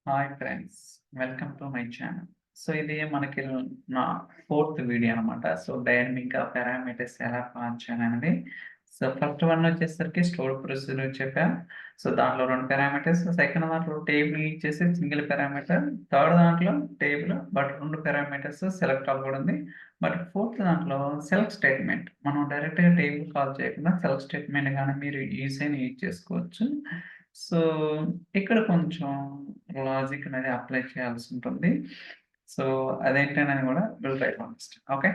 Hi friends, welcome to my channel. So ఇది మనకి నా ఫోర్త్ వీడియో అనమాట. సో డైనమిక్గా పారామీటర్స్ ఎలా మార్చాలి అనేది. సో ఫస్ట్ వన్ వచ్చేసరికి స్టోర్ ప్రొసీజర్ చెప్పా. సో దాంట్లో 2 పారామీటర్స్, సెకండ్ దాంట్లో టేబుల్ ఇచ్చేసి సింగిల్ పారామీటర్, థర్డ్ దాంట్లో table but 2 parameters select all కూడా ఉంది. బట్ ఫోర్త్ దాంట్లో సెలెక్ట్ స్టేట్మెంట్, మనం డైరెక్ట్గా టేబుల్ కాల్ చేయకుండా సెలెక్ట్ స్టేట్మెంట్ కానీ మీరు ఈజీగా యూజ్ చేసుకోవచ్చు. సో ఇక్కడ కొంచెం లాజిక్ అనేది అప్లై చేయాల్సి ఉంటుంది. సో అదేంటనేది కూడా will try to understand. Okay,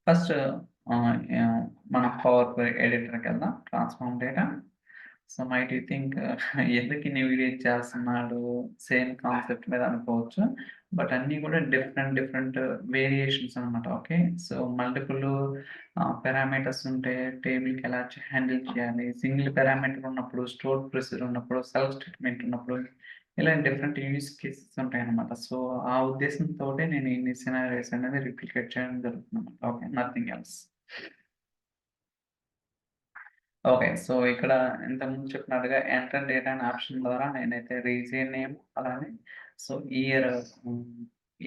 first మనం పవర్ క్వెరీ ఎడిటర్కి వెళ్దాం. Transform data. So might you think ఎందుకు ఇన్ని వీడియో చేస్తున్నాడు, సేమ్ కాన్సెప్ట్ మీద అనుకోవచ్చు. బట్ అన్నీ కూడా డిఫరెంట్ వేరియేషన్స్ అనమాట. ఓకే, సో మల్టిపుల్ పారామీటర్స్ ఉంటే టేబుల్కి ఎలా హ్యాండిల్ చేయాలి, సింగిల్ పారామీటర్ ఉన్నప్పుడు, స్టోర్ ప్రొసీజర్ ఉన్నప్పుడు, సెల్ఫ్ స్టేట్మెంట్ ఉన్నప్పుడు, ఇలా డిఫరెంట్ యూజ్ కేసెస్ ఉంటాయి అనమాట. సో ఆ ఉద్దేశంతో నేను ఇన్ని సినారియోస్ అనేది రిప్లికేట్ చేయడం జరుగుతుంది అనమాట. Okay, nothing else. Okay, so ఇక్కడ ఇంతకుముందు చెప్పినట్టుగా ఎంటర్ డేటా అనే ఆప్షన్ ద్వారా నేనైతే రీజియన్ నేమ్ అలానే so year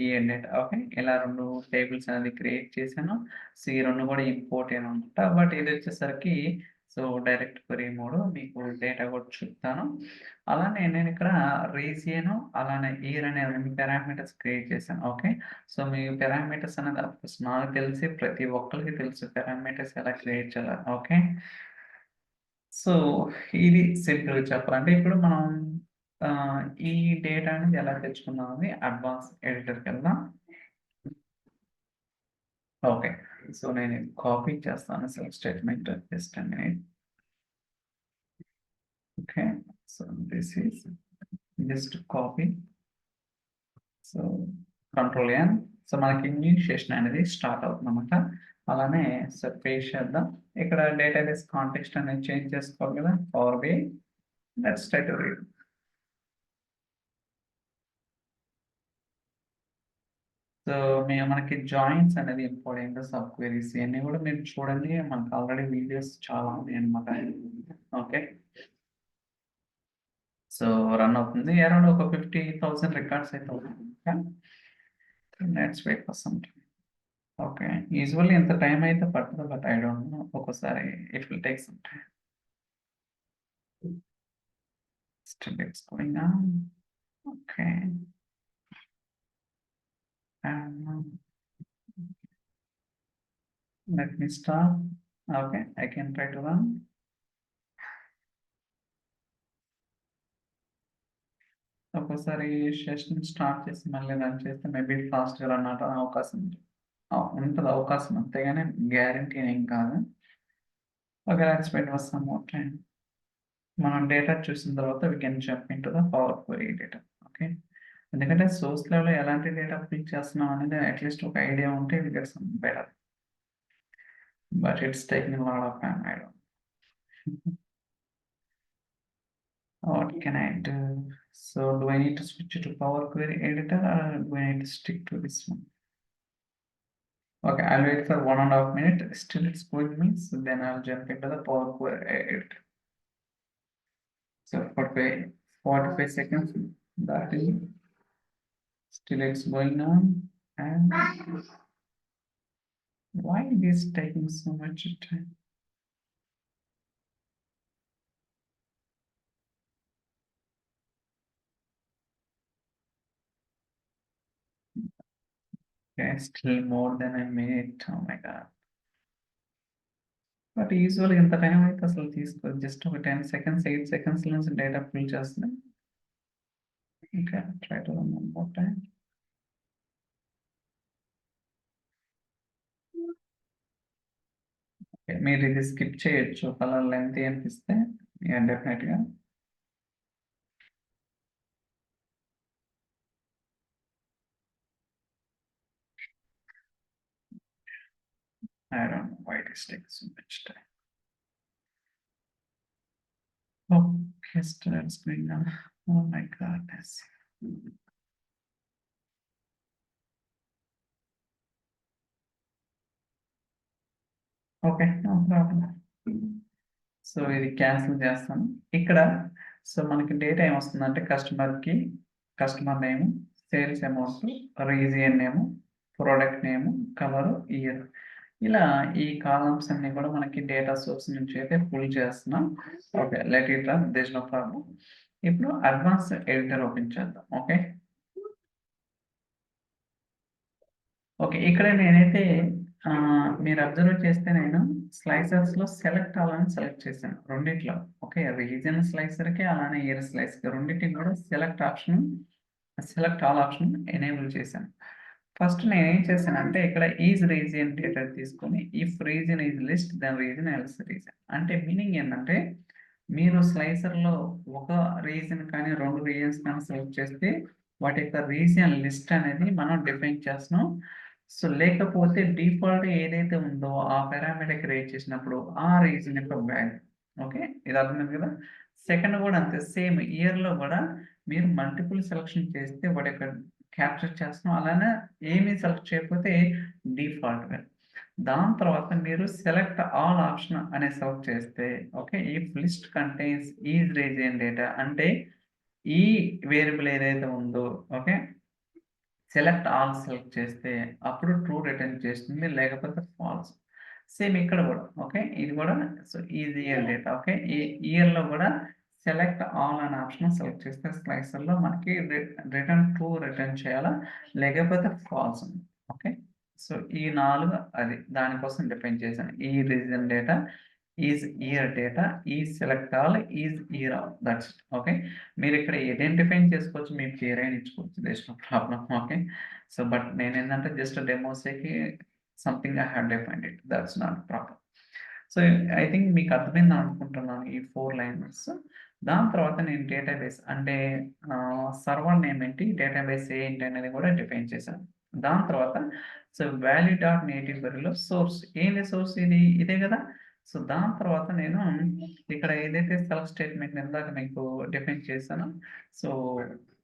year data okay ఇలా 2 టేబుల్స్ అనేది క్రియేట్ చేశాను. సో ఈ 2 కూడా ఇంపోర్ట్ అనమాట. బట్ ఇది వచ్చేసరికి సో డైరెక్ట్ క్వెరీ మోడ్, మీకు డేటా కూడా చెప్తాను. అలానే నేను ఇక్కడ రీజియన్ అలానే ఇయర్ అనే 2 పారామీటర్స్ క్రియేట్ చేశాను. ఓకే, సో మీ పారామీటర్స్ అనేది అఫ్కోర్స్ నాకు తెలిసి ప్రతి ఒక్కరికి తెలుసు పారామీటర్స్ ఎలా క్రియేట్ చేయాలి. ఓకే, సో ఇది సింపుల్‌గా చెప్పాలంటే ఇప్పుడు మనం ఈ డేటా అనేది ఎలా తెచ్చుకుందాం అని అడ్వాన్స్ ఎడిటర్‌కెళ్దాం. ఓకే, సో నేను కాపీ చేస్తాను select statement just a minute. Okay, so this is just copy. So control N. So మనకి ఇనిషియేషన్ అనేది స్టార్ట్ అవుతుందన్నమాట. అలానే సో పేస్ట్ చేద్దాం. ఇక్కడ డేటాబేస్ కాంటెక్స్ట్ అనేది చేంజ్ చేసుకోవాలి కదా. Power BI let's try to read. So మనకి జాయిన్స్ అనేది ఇంపార్టెంట్, సబ్ క్వెరీస్ ఇవన్నీ కూడా మీరు చూడండి. మనకు ఆల్రెడీ వీడియోస్ చాలా ఉన్నాయి అనమాట. ఓకే, సో రన్ అవుతుంది. అరౌండ్ ఒక 50,000 రికార్డ్స్ అయితే అవుతుంది. Let's wait for some time. Okay, usually ఎంత టైం అయితే పడుతుందో, బట్ ఐ డోంట్ నో, ఒక్కోసారి it will take some time. Still it's going on. Okay, let me start. Okay, I can try to run. ఒక్కోసారి session start చేసి మళ్ళీ run చేస్తే maybe ఫాస్ట్‌గా run అవ్వడం అవకాశం ఉంటది అవకాశం, అంతేగాని గ్యారంటీ ఏం కాదు. Okay, let's wait for some more time. మనం డేటా చూసిన తర్వాత we can jump into the power query data. Okay, ఎందుకంటే సోర్స్ లెవెల్‌లో ఎలాంటి డేటా ఫిల్ చేస్తున్నాం అనేది అట్‌లీస్ట్ ఒక ఐడియా ఉంటే we get some better. But it's taking a lot of time. I don't what can I do? So do I need to switch to Power Query editor or do I need to stick to this one? Okay, I'll wait for 1.5 minutes. Still it's going means then I'll jump into the Power Query editor. So 45 seconds. That is still it's going on. And why it is taking so much time? Okay, still more than a minute. Oh my god. But usually in the time I తీసుకో just ఒక 10 seconds, 8 seconds నుంచి data fill చేస్తుంది. Okay, try to run one more time. Okay, మీరు ఇది skip చేయొచ్చు అలా length అనిపిస్తే. డెఫినెట్గా I don't know why it is taking so much time. Okay, still it's going on. Oh my goodness. Okay, no problem. So ఇది cancel చేస్తాను. ఇక్కడ so మనకి డేటా ఏమొస్తుందంటే customer name, sales amount, region name, product name, colour, year. ఇలా ఈ columns అన్ని కూడా మనకి డేటా సోర్స్ నుంచి అయితే పుల్ చేస్తున్నాం. Okay, let it run, this no problem. ఇప్పుడు అడ్వాన్స్ ఎడిటర్ ఓపెన్ చేద్దాం. Okay, okay. ఇక్కడ నేనైతే మీరు అబ్జర్వ్ చేస్తే నేను స్లైసర్స్‌లో సెలెక్ట్ ఆల్ అని సెలెక్ట్ చేశాను రెండిట్లో. ఓకే, రీజియన్ స్లైసర్‌కి అలానే ఇయర్ స్లైస్‌కి రెండిటికి కూడా సెలెక్ట్ ఆల్ ఆప్షన్ ఎనేబుల్ చేశాను. ఫస్ట్ నేనేం చేశానంటే ఇక్కడ ఈజ్ రీజియన్ డేటా తీసుకొని if region is list then region else region. అంటే మీనింగ్ ఏంటంటే మీరు స్లైసర్‌లో ఒక రీజియన్ కానీ 2 రీజియన్స్ కానీ సెలెక్ట్ చేస్తే వాటి యొక్క రీజియన్ లిస్ట్ అనేది మనం డిఫైన్ చేస్తున్నాం. సో లేకపోతే డిఫాల్ట్ ఏదైతే ఉందో ఆ పారామీటర్ క్రియేట్ చేసినప్పుడు ఆ రీజియన్ యొక్క వాల్యూ. ఓకే, ఇది అర్థమైంది కదా. సెకండ్ కూడా అంతే, సేమ్ ఇయర్‌లో కూడా మీరు మల్టిపుల్ సెలక్షన్ చేస్తే వాటి యొక్క క్యాప్చర్ చేస్తున్నాం. అలానే ఏమీ సెలెక్ట్ చేయకపోతే డిఫాల్ట్‌గా. దాని తర్వాత మీరు సెలెక్ట్ ఆల్ ఆప్షన్ అనేది సెలెక్ట్ చేస్తే okay, if list contains is region data అంటే ఈ వేరియబుల్ ఏదైతే ఉందో ఓకే, సెలెక్ట్ ఆల్ సెలెక్ట్ చేస్తే అప్పుడు ట్రూ రిటర్న్ చేస్తుంది, లేకపోతే ఫాల్స్. సేమ్ ఇక్కడ కూడా ఓకే, ఇది కూడా so is year data. Okay, ఈ ఇయర్‌లో కూడా సెలెక్ట్ ఆల్ అనే ఆప్షన్ సెలెక్ట్ చేస్తే స్లైసర్‌లో మనకి రిటర్న్ ట్రూ రిటర్న్ చేయాలా, లేకపోతే ఫాల్స్. ఓకే, సో ఈ 4 అది దానికోసం డిఫైన్ చేశాను. ఈ region data, is year data, is select all, is year all, that's it. Okay, మీరు ఇక్కడ ఏదైనా డిఫైన్ చేసుకోవచ్చు, మీ పేరైనా ఇచ్చుకోవచ్చు, there is no problem. Okay, so but నేనేందంటే జస్ట్ డెమోస్‌కి something I have defined it, that's not problem. So I think మీకు అర్థమైందని అనుకుంటున్నాను ఈ 4 లైన్స్. దాని తర్వాత నేను డేటాబేస్ అంటే సర్వర్ నేమ్ ఏంటి, డేటాబేస్ ఏంటి అనేది కూడా డిఫైన్ చేశాను. దాని తర్వాత సో వాల్యూ డాట్ నేటివ్ క్వెరీలో సోర్స్ ఏంది, సోర్స్ ఇదే కదా. సో దాని తర్వాత నేను ఇక్కడ ఏదైతే సెల్ఫ్ స్టేట్మెంట్ ఇందాక మీకు డిఫైన్ చేశానో సో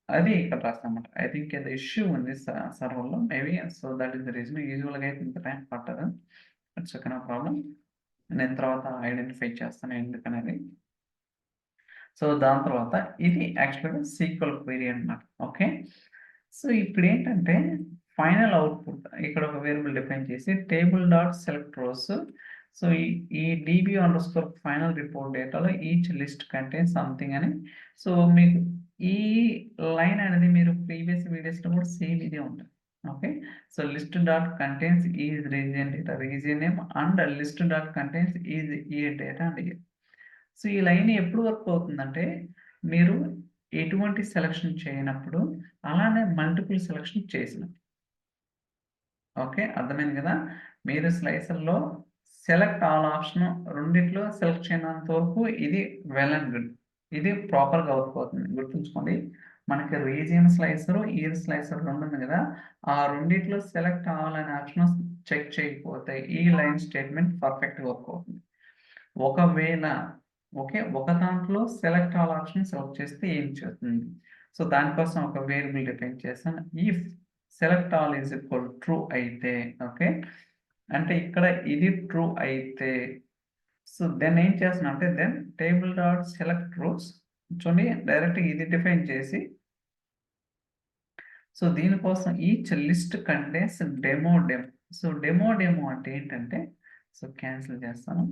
అది ఇక్కడ రాస్తానన్నమాట. ఐ థింక్ ఏదో ఇష్యూ ఉంది సర్వర్‌లో maybe, so that is the reason. యూజువల్‌గా అయితే ఇంత టైం పట్టదు. It's okay, no problem. నేను తర్వాత ఐడెంటిఫై చేస్తాను ఎందుకనేది. సో దాని తర్వాత ఇది యాక్చువల్‌గా సీక్వెల్ క్వెరీ అన్నమాట. ఓకే, సో ఇప్పుడేంటంటే ఫైనల్ అవుట్‌పుట్ ఇక్కడ ఒక వేరియబుల్ డిఫైన్ చేసి table dot select rows. So ఈ డీబీ అండర్‌స్కోర్ ఫైనల్ రిపోర్ట్ డేటాలో ఈచ్ లిస్ట్ కంటైన్స్ సంథింగ్ అని. సో మీకు ఈ లైన్ అనేది మీరు ప్రీవియస్ వీడియోస్‌లో కూడా సేమ్ ఇదే ఉంటుంది. Okay, so list dot contains is region data, region name and list dot contains is year data and year. So ఈ లైన్ ఎప్పుడు వర్క్ అవుతుందంటే మీరు ఎటువంటి సెలక్షన్ చేయనప్పుడు, అలానే మల్టిపుల్ సెలక్షన్ చేసినప్పుడు. ఓకే, అర్థమైంది కదా. మీరు స్లైసర్‌లో సెలెక్ట్ ఆల్ ఆప్షన్ రెండిట్లో సెలెక్ట్ చేయనంత వరకు ఇది వెల్ అండ్ గుడ్. ఇది ప్రాపర్‌గా వర్క్ అవుతుంది. గుర్తుంచుకోండి. మనకి రీజియన్ స్లైసర్, ఇయర్ స్లైసర్ 2 ఉంది కదా. ఆ రెండిట్లో సెలెక్ట్ ఆల్ అనే ఆప్షన్ చెక్ చేయకపోతే ఈ లైన్ స్టేట్మెంట్ పర్ఫెక్ట్‌గా వర్క్ అవుతుంది. ఒకవేళ ఓకే, ఒక దాంట్లో సెలెక్ట్ ఆల్ ఆప్షన్ సెలెక్ట్ చేస్తే ఏం చేస్తుంది? సో దానికోసం ఒక వేరియబుల్ డిఫైన్ చేశాను. If select all is equal true అయితే ఓకే, అంటే ఇక్కడ ఇది ట్రూ అయితే సో దెన్ ఏం చేస్తున్నా అంటే then table dot select rows చూడండి డైరెక్ట్‌గా ఇది డిఫైన్ చేసి సో దీనికోసం each list contains demo. So demo అంటే ఏంటంటే సో క్యాన్సిల్ చేస్తాను.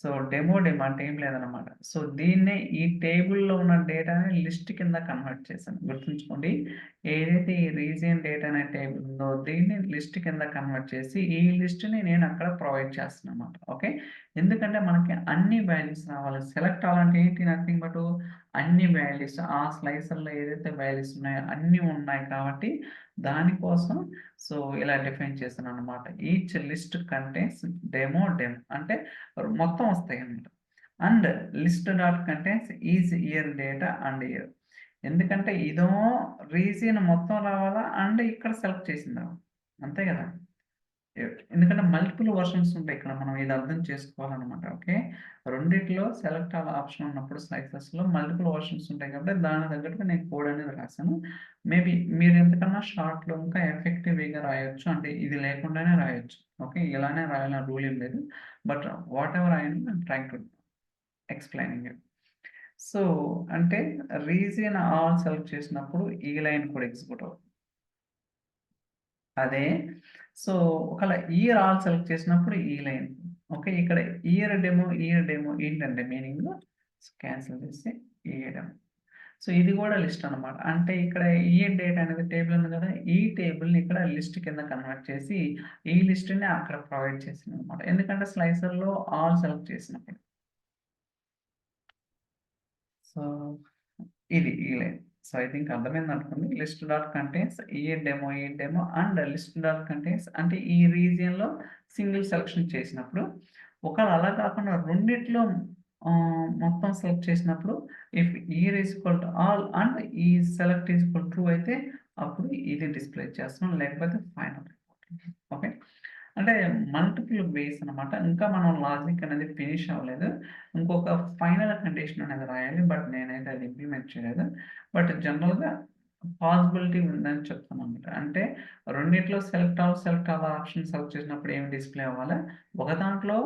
సో డెమో అంటే ఏం లేదనమాట. సో దీన్నే ఈ టేబుల్‌లో ఉన్న డేటాని లిస్ట్ కింద కన్వర్ట్ చేశాను. గుర్తుంచుకోండి. ఏదైతే ఈ రీజియన్ డేటా అనే టేబుల్ ఉందో దీన్ని లిస్ట్ కింద కన్వర్ట్ చేసి ఈ లిస్ట్‌ని నేను అక్కడ ప్రొవైడ్ చేస్తున్నానన్నమాట. ఓకే, ఎందుకంటే మనకి అన్ని వాల్యూస్ రావాలి. సెలెక్ట్ ఆల్ అంటే ఏంటి, నథింగ్ బట్ అన్ని వాల్యూస్ ఆ స్లైసర్‌లో ఏదైతే వాల్యూస్ ఉన్నాయో అన్నీ ఉన్నాయి కాబట్టి దానికోసం సో ఇలా డిఫైన్ చేశానన్నమాట. ఈచ్ లిస్ట్ కంటైన్స్ డెమో అంటే మొత్తం వస్తాయన్నమాట. And list dot contains is year data and year. ఎందుకంటే ఇదేమో రీజియన్ మొత్తం రావాలా అండ్ ఇక్కడ సెలెక్ట్ చేసింది రావాలి. అంతే కదా. ఎందుకంటే మల్టిపుల్ వెర్షన్స్ ఉంటాయి ఇక్కడ. మనం ఇది అర్థం చేసుకోవాలన్నమాట. ఓకే, రెండిట్లో సెలెక్ట్ ఆల్ ఆప్షన్ ఉన్నప్పుడు స్లైసెస్‌లో మల్టిపుల్ వెర్షన్స్ ఉంటాయి కాబట్టి దానికి తగ్గట్టుగా నేను కోడ్ అనేది రాసాను. మేబీ మీరు ఎంతకన్నా షార్ట్‌లో ఇంకా ఎఫెక్టివ్ వేగా రాయొచ్చు. అంటే ఇది లేకుండానే రాయొచ్చు. ఓకే, ఇలానే రాయాలని రూల్ ఏం లేదు. But whatever I am trying to explaining it. So, అంటే రీజియన్ ఆల్ సెలెక్ట్ చేసినప్పుడు ఈ లైన్ కూడా ఎగ్జిక్యూట్ అవుతుంది. అదే సో, ఒకవేళ ఇయర్ ఆల్ సెలెక్ట్ చేసినప్పుడు ఈ లైన్. ఓకే. ఇక్కడ ఇయర్ డెమో ఏంటంటే మీనింగ్ క్యాన్సిల్ చేసి ఇయర్ డెమో. సో, ఇది కూడా లిస్ట్ అన్నమాట. అంటే ఇక్కడ ఇయర్ డేట్ అనేది టేబుల్ ఉంది కదా! ఈ టేబుల్‌ని ఇక్కడ లిస్ట్ కింద కన్వర్ట్ చేసి ఈ లిస్ట్‌ని అక్కడ ప్రొవైడ్ చేసిందన్నమాట. ఎందుకంటే స్లైసర్‌లో ఆల్ సెలెక్ట్ చేసినప్పుడు. సో, ఇది ఈ లైన్. సో, ఐ థింక్ అర్థమైందనుకోండి. లిస్ట్ డాట్ కంటైన్స్ ఈ demo and list dot contains అంటే ఈ రీజియన్‌లో సింగిల్ సెలక్షన్ చేసినప్పుడు, ఒకవేళ అలా కాకుండా రెండిట్లో మొత్తం సెలెక్ట్ చేసినప్పుడు if year is equal to all and ఈ సెలెక్ట్ ఈజ్ ఈక్వల్ ట్రూ అయితే అప్పుడు ఇది డిస్‌ప్లే చేస్తున్నాం. లేకపోతే ఫైనల్ రిపోర్ట్. ఓకే. అంటే మల్టిపుల్ వేస్ అన్నమాట. ఇంకా మనం లాజిక్ అనేది ఫినిష్ అవ్వలేదు. ఇంకొక ఫైనల్ కండిషన్ అనేది రాయాలి. బట్ నేనైతే అది ఇంప్లిమెంట్ చేయలేదు. బట్ జనరల్‌గా పాసిబిలిటీ ఉందని చెప్తానన్నమాట. అంటే రెండిట్లో సెలెక్ట్ ఆల్ ఆప్షన్ సెలెక్ట్ చేసినప్పుడు ఏమి డిస్‌ప్లే అవ్వాలి? ఒక దాంట్లో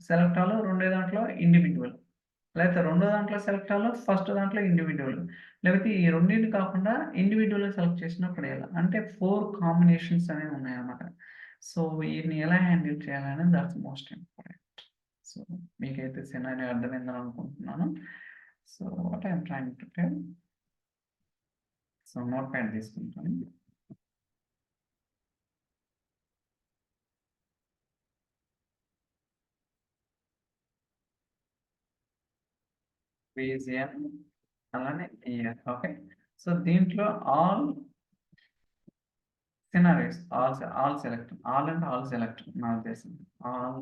సెలెక్ట్ ఆల్, రెండో దాంట్లో ఇండివిడ్యువల్. లేకపోతే రెండో దాంట్లో సెలెక్ట్ ఆల్, ఫస్ట్ దాంట్లో ఇండివిడ్యువల్. లేకపోతే ఈ రెండిటిని కాకుండా ఇండివిడ్యువల్‌గా సెలెక్ట్ చేసినప్పుడు ఎలా? అంటే 4 కాంబినేషన్స్ అనేవి ఉన్నాయన్నమాట. సో, వీటిని ఎలా హ్యాండిల్ చేయాలనేది దట్స్ మోస్ట్ ఇంపార్టెంట్. సో, మీకైతే సినారియో అర్థమైందని అనుకుంటున్నాను. So, what I am trying to tell. So, notepad తీసుకుంటాను. రీజియన్ అలానే ఇయర్. ఓకే. సో, దీంట్లో all scenarios all select. All అంటే ఆల్ సెలెక్ట్ నా ఉద్దేశం. ఆల్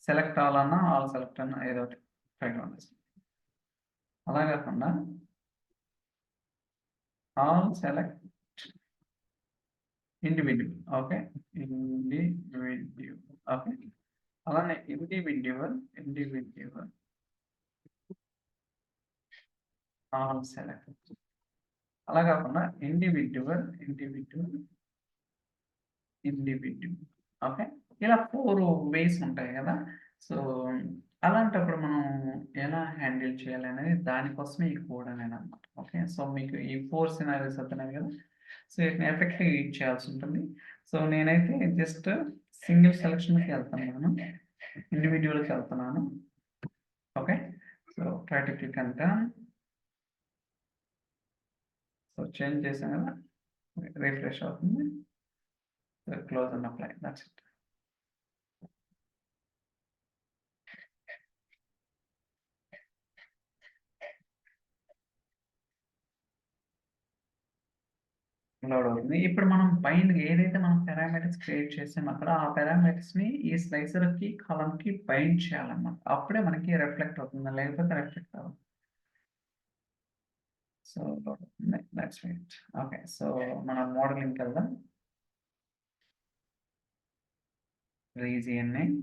సెలెక్ట్ ఆల్ అన్నా, ఆల్ సెలెక్ట్ అన్నా ఏదో ఒకటి రైట్ ఉండొచ్చు. అలా కాకుండా all select individual. Okay. Individual. Okay. అలానే ఇండివిడ్యువల్ ఆల్ సెలెక్ట్. అలా కాకుండా ఇండివిడ్యువల్. ఓకే. ఇలా 4 వేస్ ఉంటాయి కదా! సో, అలాంటప్పుడు మనం ఎలా హ్యాండిల్ చేయాలనేది దానికోసమే ఈ కోడ్ అనేదన్నమాట. ఓకే. సో, మీకు ఈ 4 సినారియోస్ అర్థమైనాయి కదా! సో, వీటిని ఎఫెక్టివ్‌గా యూజ్ చేయాల్సి ఉంటుంది. సో, నేనైతే జస్ట్ సింగిల్ సెలక్షన్‌కి వెళ్తున్నాను. ఇండివిడ్యువల్‌కి వెళ్తున్నాను. Okay. So, try to click and done. So, change చేశాను కదా! రిఫ్రెష్ అవుతుంది. So, close and apply. That's it. Load అవుతుంది. ఇప్పుడు మనం బైండ్ ఏదైతే మనం పారామీటర్స్ క్రియేట్ చేసామో అక్కడ ఆ పారామీటర్స్‌ని ఈ స్లైసర్‌కి, కాలమ్‌కి బైండ్ చేయాలన్నమాట. అప్పుడే మనకి రిఫ్లెక్ట్ అవుతుంది. లేకపోతే రిఫ్లెక్ట్ అవ్వదు. సో, లోడ్ అవుతుంది. Let's wait. ఓకే. సో, మనం మోడలింగ్‌కి వెళ్దాం. Region name.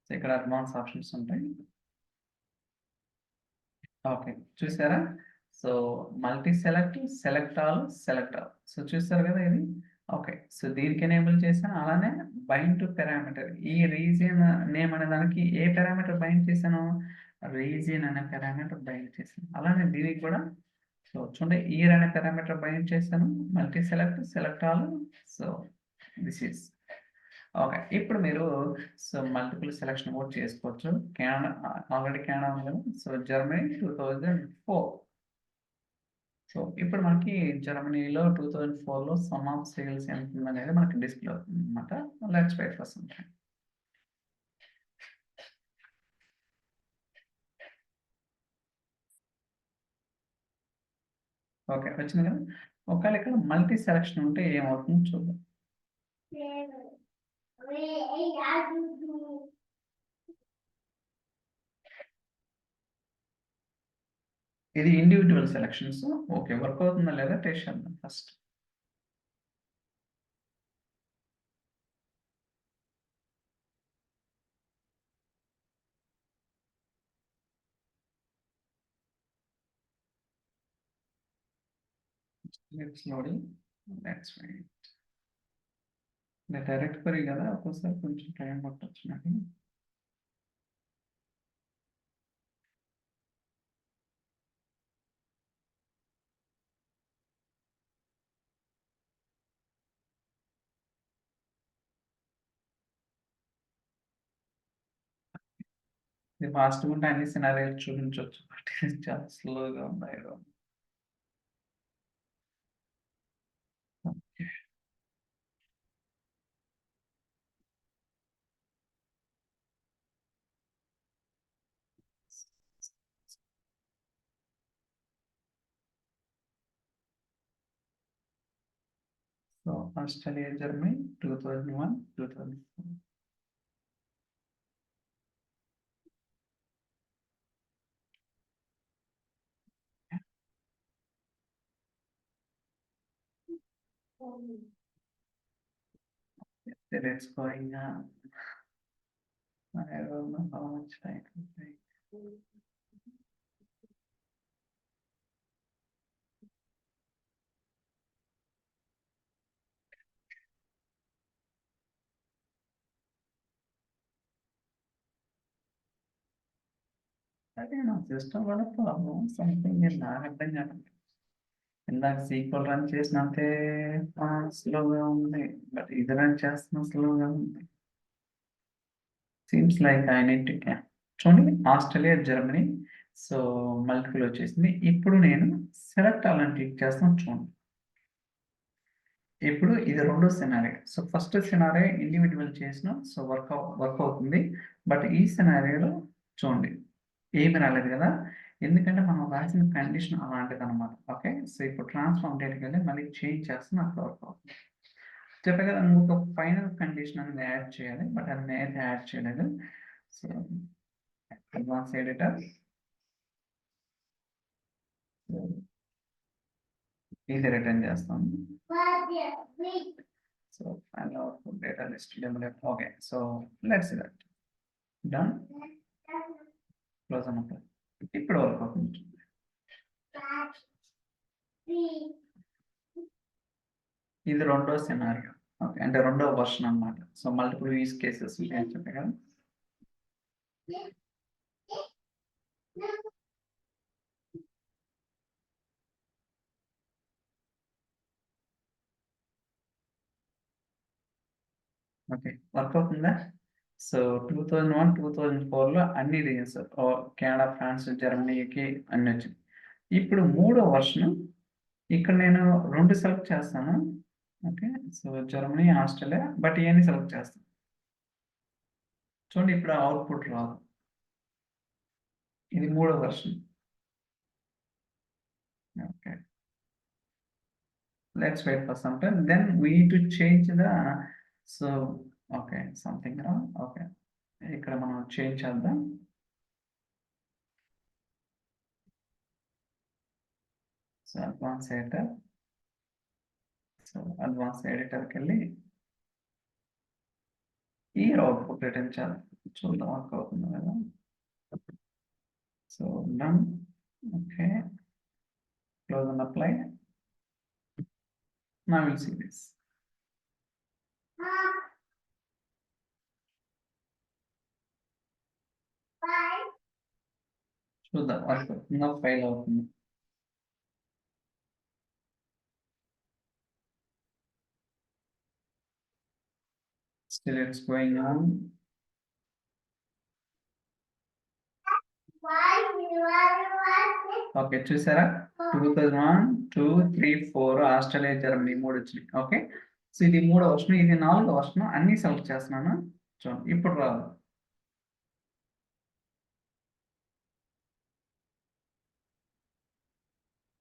సో, ఇక్కడ అడ్వాన్స్ ఆప్షన్స్ ఉంటాయి. ఓకే. చూసారా? So, multi select, select all. So, చూసారు కదా ఇది? ఓకే. సో, దీనికి ఎనేబుల్ చేశాను. అలానే బైండ్ టు పారామీటర్. ఈ రీజియన్ నేమ్ అనే దానికి ఏ పారామీటర్ బైండ్ చేశాను? రీజియన్ అనే పారామీటర్ బైండ్ చేశాను. అలానే దీనికి కూడా సో, చూడండి ఇయర్ అనే పారామీటర్ బైండ్ చేశాను. Multi select all. So, this is okay. ఇప్పుడు మీరు సో, మల్టిపుల్ సెలక్షన్ కూడా చేసుకోవచ్చు. కెనడా కెనడా ఉంది కదా! So, Germany 2004. సో, ఇప్పుడు మనకి జర్మనీలో 2004లో సమ్ ఆఫ్ సేల్స్ ఎంతుందనేది మనకి డిస్‌ప్లే అవుతుందన్నమాట. Let's wait for some time. Okay. వచ్చింది కదా! ఒకవేళ ఇక్కడ మల్టీ సెలక్షన్ ఉంటే ఏమవుతుందో చూద్దాం. ఇది ఇండివిడ్యువల్ సెలక్షన్స్. ఓకే. వర్క్ అవుతుందా లేదా టెస్ట్ చేద్దాం first. It's loading. Let's wait. Direct query కదా! ఒక్కోసారి కొంచెం టైం పట్టొచ్చు నాకు. ఇది ఫాస్ట్‌గా ఉంటే అన్ని సినారియోలు చూపించొచ్చు. బట్ ఇది చాలా స్లోగా ఉంది. I don't okay. So Australia, Germany 2001, 2004. It's going I don't know how much time it will take. అదే నా సిస్టమ్ వల్ల ప్రాబ్లమ్ సంథింగ్ నేను నాకు అర్థం కాదు. ఇందాక సీక్వెల్ రన్ చేసినంతే స్లోగా ఉంది. బట్ ఇది రన్ చేస్తున్న స్లోగా ఉంది. Seems like I need to చూడండి ఆస్ట్రేలియా, జర్మనీ సో మల్టిపుల్ వచ్చేసింది. ఇప్పుడు నేను సెలెక్ట్ అవ్వాలని క్లిక్ చేస్తాను చూడండి. ఇప్పుడు ఇది రెండో scenario. So first scenario individual చేసిన సో వర్క్ అవుతుంది. బట్ ఈ సినారియోలో చూడండి ఏమి రాలేదు కదా! ఎందుకంటే మనం రాసిన కండిషన్ అలాంటిదనమాట. ఓకే. సో ఇప్పుడు ట్రాన్స్‌ఫార్మ్ డేట్‌కెళ్ళి మళ్ళీ చేంజ్ చేస్తే నాకు వర్క్ అవుతుంది. చెప్పా కదా! ఇంకొక ఫైనల్ కండిషన్ అనేది యాడ్ చేయాలి. బట్ అది నేనైతే యాడ్ చేయలేదు. సో అడ్వాన్స్ ఎడిటర్ ఇది రిటర్న్ చేస్తాను. So final output data list డెమోలెట్ okay. So let's see that. Done. Close అన్నప్పుడు ఇప్పుడు వర్క్ అవుతుంది. ఇది రెండో సినారియో. ఓకే. అంటే రెండో వెర్షన్ అన్నమాట. సో మల్టిపుల్ యూజ్ కేసెస్ ఉంటాయని చెప్పా కదా! ఓకే. వర్క్ అవుతుందా? సో 2001, 2004లో అన్ని regions Canada, France, Germany, UK అన్నీ వచ్చినాయి. ఇప్పుడు మూడో వెర్షన్ ఇక్కడ నేను 2 సెలెక్ట్ చేస్తాను. Okay. So Germany, Australia but ఇయన్నీ సెలెక్ట్ చేస్తాను. చూడండి ఇప్పుడు అవుట్‌పుట్ రాదు. ఇది మూడో version. Okay. Let's wait for some time. Then we need to change the so okay something wrong. Okay. ఇక్కడ మనం చేంజ్ చేద్దాం. So advance editor. So advance ఎడిటర్‌కెళ్ళి ఈ అవుట్‌పుట్ రిటర్న్ చేద్దాం. చూద్దాం వర్క్ అవుతుందో లేదో. So done. Okay. Close and apply. Now we'll see this. చూద్దాం వర్క్ అవుతుందో ఫెయిల్ అవుతుందో. Still it's going on. Okay. చూసారా? 2001, 2, 3, 4 ఆస్ట్రేలియా, జర్మనీ 3 వచ్చినాయి. ఓకే. సో ఇది మూడో వెర్షన్. ఇది నాలుగో వెర్షన్. అన్నీ సెలెక్ట్ చేస్తున్నాను. చూడండి ఇప్పుడు రాదు.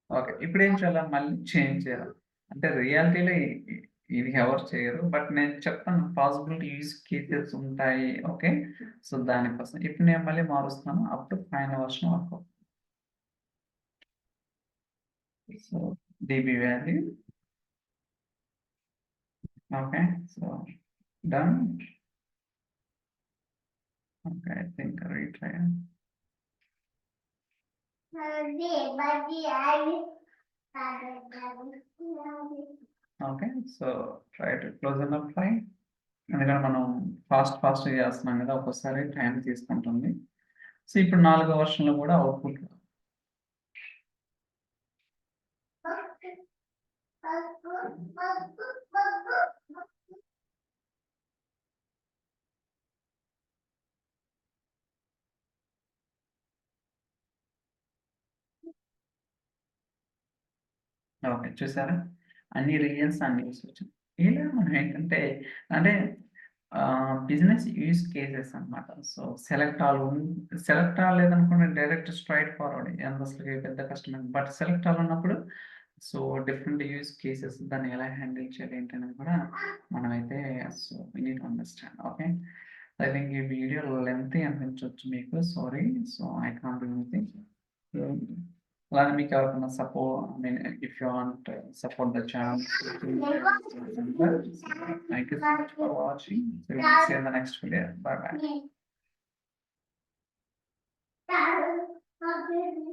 ఓకే. ఇప్పుడేం చేయాలి? మళ్ళీ చేంజ్ చేయాలి. అంటే రియాలిటీలో ఇది ఎవరు చేయరు. బట్ నేను చెప్తాను పాసిబిలిటీ యూజ్ కేసెస్ ఉంటాయి. ఓకే. సో దానికోసం. ఇప్పుడు నేను మళ్ళీ మారుస్తున్నాను. అప్పుడు ఫైనల్ వెర్షన్ వర్క్ అవుతుంది. So DB value. Okay. So done. Okay. I think retry. Okay. So try to close and apply. ఎందుకంటే మనం ఫాస్ట్‌గా చేస్తున్నాం కదా! ఒక్కోసారి టైం తీసుకుంటుంది. సో ఇప్పుడు నాలుగో వెర్షన్‌లో కూడా అవుట్‌పుట్ ఓకే. చూసారా? అన్ని రీజియన్స్ అన్ని యూసొచ్చాయి. ఇలా మనం ఏంటంటే అంటే బిజినెస్ యూజ్ కేసెస్ అన్నమాట. సో, సెలెక్ట్ ఆల్ లేదనుకోండి డైరెక్ట్ స్ట్రెయిట్ ఫార్వర్డ్ అసలకి పెద్ద కష్టమేం. బట్ సెలెక్ట్ ఆల్ ఉన్నప్పుడు సో, డిఫరెంట్ యూజ్ కేసెస్ దాన్ని ఎలా హ్యాండిల్ చేయాలి ఏంటనేది కూడా మనమైతే so, we need to understand. Okay. I think ఈ వీడియో లెంగ్తీ అనిపించొచ్చు మీకు. Sorry. So, I can't do anything. Hmm. అలానే మీకెవరికైనా I mean if you want support the channel thank you so much for watching. So, will see you in the next video. Bye by.